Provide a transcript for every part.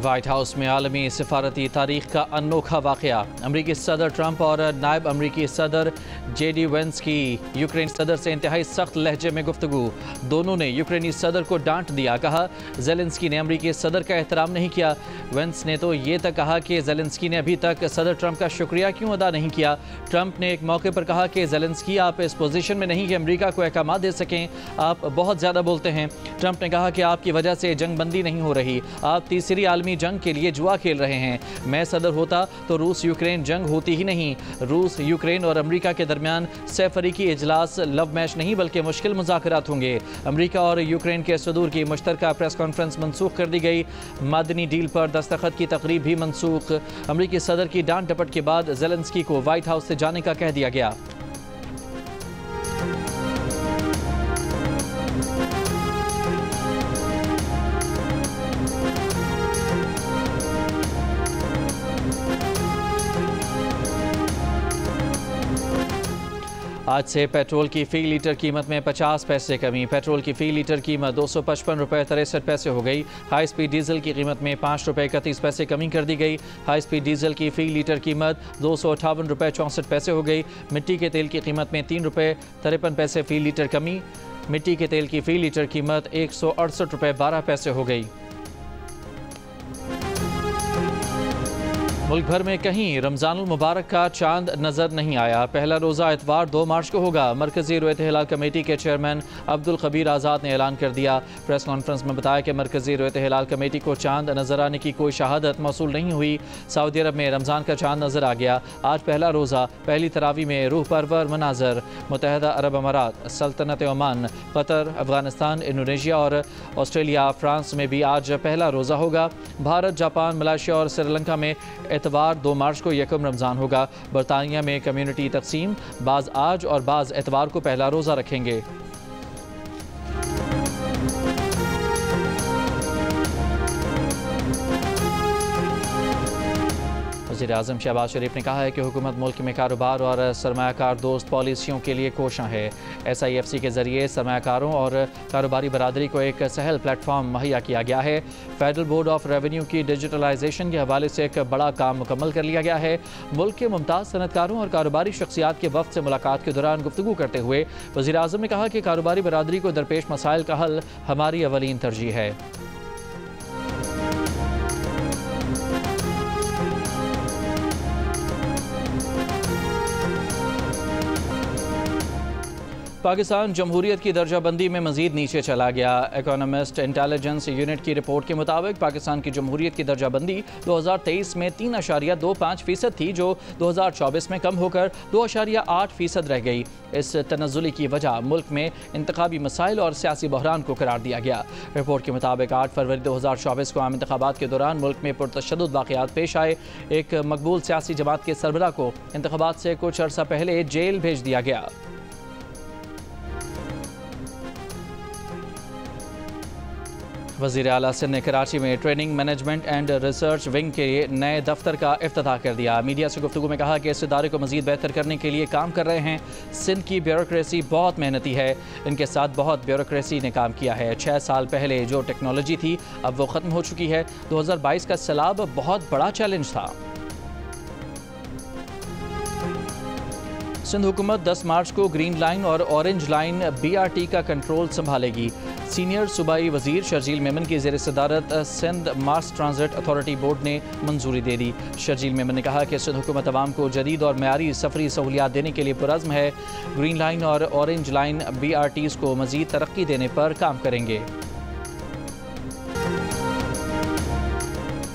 White house में आलमी सिफारती तारीख का अनोखा वाक़या। अमरीकी सदर ट्रंप और नायब अमरीकी सदर JD वेंस की यूक्रेन सदर से इंतहाई सख्त लहजे में गुफ्तगू। दोनों ने यूक्रेनी सदर को डांट दिया, कहा ज़ेलेंस्की ने अमरीकी सदर का एहतराम नहीं किया। वेंस ने तो ये तक कहा कि ज़ेलेंस्की ने अभी तक सदर ट्रंप का शुक्रिया क्यों अदा नहीं किया। ट्रंप ने एक मौके पर कहा कि ज़ेलेंस्की आप इस पोजीशन में नहीं कि अमरीका को अहकाम दे सकें, आप बहुत ज़्यादा बोलते हैं। ट्रंप ने कहा कि आपकी वजह से जंग बंदी नहीं हो रही, आप तीसरी आलमी जंग के लिए जुआ खेल रहे हैं। मैं सदर होता तो रूस यूक्रेन जंग होती ही नहीं। रूस यूक्रेन और अमेरिका के दरमियान सैफरीकी इजलास लव मैच नहीं बल्कि मुश्किल मुज़ाकरात होंगे। अमेरिका और यूक्रेन के सदूर की मुश्तरका प्रेस कॉन्फ्रेंस मनसूख कर दी गई। मादनी डील पर दस्तखत की तकरीब भी मनसूख। अमेरिकी सदर की डांट डपट के बाद ज़ेलेंस्की को व्हाइट हाउस से जाने का कह दिया गया। आज से पेट्रोल की फ़ी लीटर कीमत में 50 पैसे कमी। पेट्रोल की फ़ी लीटर कीमत 255 रुपये 63 पैसे हो गई। हाई स्पीड डीजल की कीमत में 5 रुपये 31 पैसे कमी कर दी गई। हाई स्पीड डीजल की फ़ी लीटर कीमत 258 रुपये 64 पैसे हो गई। मिट्टी के तेल की कीमत में 3 रुपये 53 पैसे फ़ी लीटर कमी। मिट्टी के तेल की फ़ी लीटर कीमत 168 रुपये 12 पैसे हो गई। मुल्क भर में कहीं रमज़ानुल मुबारक का चांद नज़र नहीं आया। पहला रोज़ा इतवार 2 मार्च को होगा। मरकज़ी रोयत हिलाल कमेटी के चेयरमैन अब्दुल खबीर आज़ाद ने ऐलान कर दिया। प्रेस कॉन्फ्रेंस में बताया कि मरकज़ी रोयत हिलाल कमेटी को चांद नज़र आने की कोई शहादत मौसूल नहीं हुई। सऊदी अरब में रमज़ान का चांद नज़र आ गया। आज पहला रोज़ा, पहली तरावी में रूह परवर मनाजर। मुत्तहिदा अरब अमारात, सल्तनत ओमान, कतर, अफगानिस्तान, इंडोनेशिया और ऑस्ट्रेलिया, फ्रांस में भी आज पहला रोज़ा होगा। भारत, जापान, मलेशिया और श्रीलंका में एतवार 2 मार्च को यकम रमज़ान होगा। बरतानिया में कम्युनिटी तकसीम, बाज़ आज और बाज़ एतवार को पहला रोज़ा रखेंगे। वज़ीर-ए-आज़म शहबाज शरीफ ने कहा है कि हुकूमत मुल्क में कारोबार और सरमायाकार दोस्त पॉलिसियों के लिए कोशां है। SIFC के ज़रिए सरमायाकारों और कारोबारी बरादरी को एक सहल प्लेटफॉर्म मुहैया किया गया है। फेडरल बोर्ड ऑफ रेवेन्यू की डिजिटलाइजेशन के हवाले से एक बड़ा काम मुकम्मल कर लिया गया है। मुल्क के मुमताज़ सनतकारों और कारोबारी शख्सियात के वफ़द से मुलाकात के दौरान गुफ्तगू करते हुए वज़ीर-ए-आज़म ने कहा कि कारोबारी बरादरी को दरपेश मसाइल का हल हमारी अवलीन तरजीह है। पाकिस्तान जमहूरियत की दर्जाबंदी में मज़ीद नीचे चला गया। इकोनॉमिस्ट इंटेलिजेंस यूनिट की रिपोर्ट के मुताबिक पाकिस्तान की जमहूरियत की दर्जाबंदी 2023 में 3.25% थी, जो 2024 में कम होकर 2.8% रह गई। इस तनज़्ज़ुली की वजह मुल्क में इंतखाबी मसाइल और सियासी बहरान को करार दिया गया। रिपोर्ट के मुताबिक 8 फरवरी 2024 को आम इंतखाबात के दौरान मुल्क में पुरतशद्दुद वाक़यात पेश आए। एक मकबूल सियासी जमात के सरबराह को इंतखाबात से कुछ अर्सा पहले जेल भेज दिया गया। वज़ीर आला सिंध ने कराची में training management and research wing के नए दफ्तर का इफ्तिताह कर दिया। मीडिया से गुफ्तगू में कहा कि इस इदारे को मज़ीद बेहतर करने के लिए काम कर रहे हैं। सिंध की ब्यूरोक्रेसी बहुत मेहनती है, इनके साथ बहुत ब्यूरोक्रेसी ने काम किया है। 6 साल पहले जो टेक्नोलॉजी थी अब वो ख़त्म हो चुकी है। 2022 का सैलाब बहुत बड़ा चैलेंज था। सिंध हुकूमत 10 मार्च को ग्रीन लाइन और ऑरेंज लाइन BRT का कंट्रोल संभालेगी। सीनियर सूबाई वजीर शर्जील मेमन की ज़ेर सदारत Sindh mass transit authority board ने मंजूरी दे दी। शर्जील मेमन ने कहा कि सिंध हुकूमत अवाम को जदीद और मयारी सफरी सहूलियात देने के लिए पुरज़्म है। ग्रीन लाइन और ऑरेंज लाइन BRTs को मज़ीद तरक्की देने पर काम करेंगे।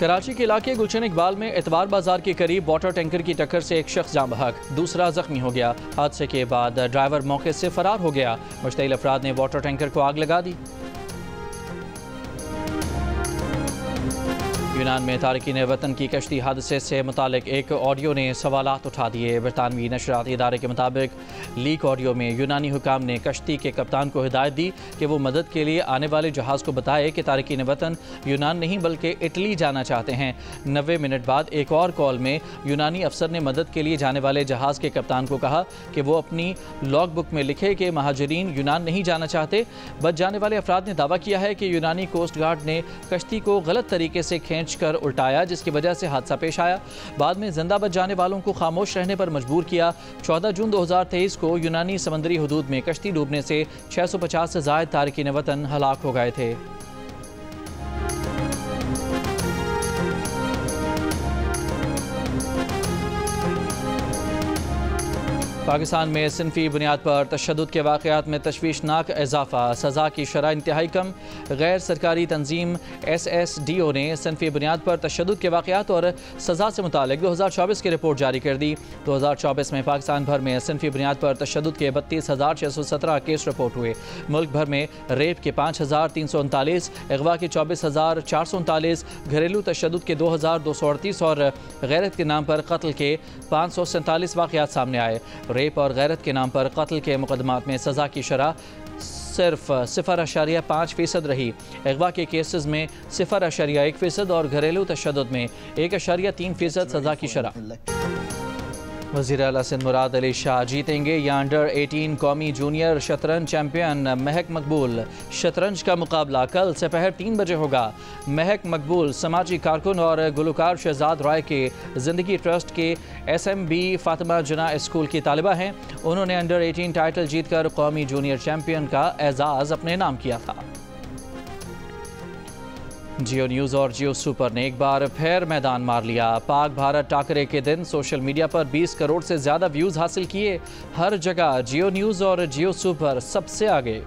कराची के इलाके गुलशन इकबाल में एतवार बाजार के करीब वाटर टैंकर की टक्कर से एक शख्स जाँ बहक, दूसरा जख्मी हो गया। हादसे के बाद ड्राइवर मौके से फरार हो गया। मुश्तइल अफराद ने वाटर टैंकर को आग लगा दी। यूनान में तारकीन वतन की कश्ती हादसे से मुतालिक एक ऑडियो ने सवालात उठा दिए। बरतानवी नशराती इदारे के मुताबिक लीक ऑडियो में यूनानी हुकाम ने कश्ती के कप्तान को हिदायत दी कि वो मदद के लिए आने वाले जहाज़ को बताए कि तारकीन वतन यूनान नहीं बल्कि इटली जाना चाहते हैं। 90 मिनट बाद एक और कॉल में यूनानी अफसर ने मदद के लिए जाने वाले जहाज़ के कप्तान को कहा कि वो अपनी लॉग बुक में लिखे कि महाजरीन यूनान नहीं जाना चाहते। बच जाने वाले अफराद ने दावा किया है कि यूनानी कोस्ट गार्ड ने कश्ती को गलत तरीके से खींच खींचकर उल्टाया, जिसकी वजह से हादसा पेश आया। बाद में जिंदा बच जाने वालों को खामोश रहने पर मजबूर किया। 14 जून 2023 को यूनानी समंदरी हदूद में कश्ती डूबने से 650 से ज़ायद तारकीन वतन हलाक हो गए थे। पाकिस्तान में सिनफी बुनियाद पर तशद्दुद के वाक़यात में तशवीशनाक इजाफा, सज़ा की शरह इंतहाई कम। गैर सरकारी तंजीम SSDO ने सिनफी बुनियाद पर तशद्दुद के वाक़यात और सज़ा से मुतालिक 2024 की रिपोर्ट जारी कर दी। 2024 में पाकिस्तान भर में सिनफी बुनियाद पर तशद्दुद के 32,617 केस रिपोर्ट हुए। मुल्क भर में रेप के 5,339, अगवा के 24,439, घरेलू तशद्दुद के 2,238 और गैरत के नाम पर कत्ल के 547 वाक़यात सामने आए। रेप और गैरत के नाम पर कत्ल के मुकदमात में सज़ा की शरह सिर्फ 0.5% रही। अगवा के केसेस में 0.1% और घरेलू तशद्दुद में 1.3% सज़ा की शरह। वज़ीर आला सिंध मुराद अली शाह जीतेंगे या अंडर 18 कौमी जूनियर शतरंज चैम्पियन महक मकबूल। शतरंज का मुकाबला कल दोपहर 3 बजे होगा। महक मकबूल समाजी कारकुन और गुलकार शहजाद राय के ज़िंदगी ट्रस्ट के SMB फातिमा जना स्कूल की तालिबा हैं। उन्होंने अंडर 18 टाइटल जीतकर कौमी जूनियर चैम्पियन का एजाज़ अपने नाम किया था। जियो न्यूज़ और जियो सुपर ने एक बार फिर मैदान मार लिया। पाक भारत टाकरे के दिन सोशल मीडिया पर 20 करोड़ से ज़्यादा व्यूज़ हासिल किए। हर जगह जियो न्यूज़ और जियो सुपर सबसे आगे।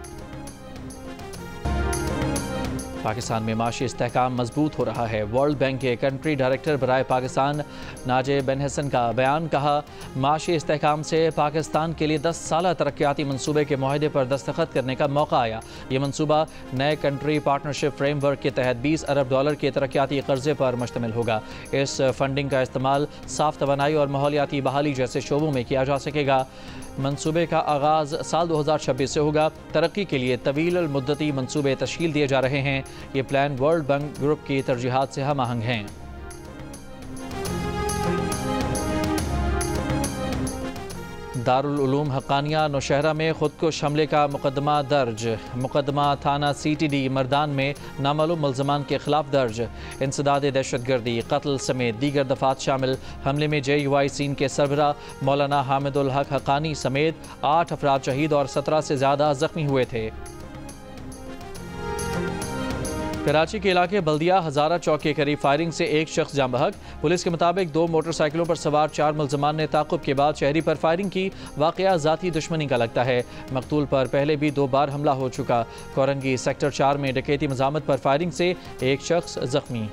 पाकिस्तान में माशी इस्तेहकाम मजबूत हो रहा है। वर्ल्ड बैंक के कंट्री डायरेक्टर बराए पाकिस्तान नाजे बिन हसन का बयान, कहा माशी इस्तेहकाम से पाकिस्तान के लिए 10 साला तरक्याती मनसूबे के मुआहदे पर दस्तखत करने का मौका आया। ये मनसूबा नए कंट्री पार्टनरशिप फ्रेमवर्क के तहत $20 अरब के तरक्याती कर्जे पर मुश्तमिल होगा। इस फंडिंग का इस्तेमाल साफ तवानाई और माहौलियाती बहाली जैसे शोबों में किया जा सकेगा। मनसूबे का आगाज़ साल 2026 से होगा। तरक्की के लिए तवील मुद्दती मनसूबे तश्कील दिए जा रहे हैं। ये प्लान वर्ल्ड बैंक ग्रुप की तरजीहात से हम आहंग हैं। दारुल उलूम हक्कानिया नौशहरा में खुदकुश हमले का मुकदमा दर्ज। मुकदमा थाना CTD मर्दान में नामालूम मुल्ज़मान के खिलाफ दर्ज। इंसदाद दहशतगर्दी, कत्ल समेत दीगर दफात शामिल। हमले में JUI सीन के सरबरा मौलाना हामिदुल हक हक्कानी समेत 8 अफराद शहीद और 17 से ज़्यादा जख्मी हुए थे। कराची के इलाके बल्दिया हज़ारा चौक के करीब फायरिंग से एक शख्स जाँ बहक। पुलिस के मुताबिक 2 मोटरसाइकिलों पर सवार 4 मुल्ज़मान ने ताक़ुब के बाद शहरी पर फायरिंग की। वाक़या ज़ाती दुश्मनी का लगता है। मकतूल पर पहले भी 2 बार हमला हो चुका। कोरंगी सेक्टर 4 में डकैती मज़ामत पर फायरिंग से एक शख्स जख्मी।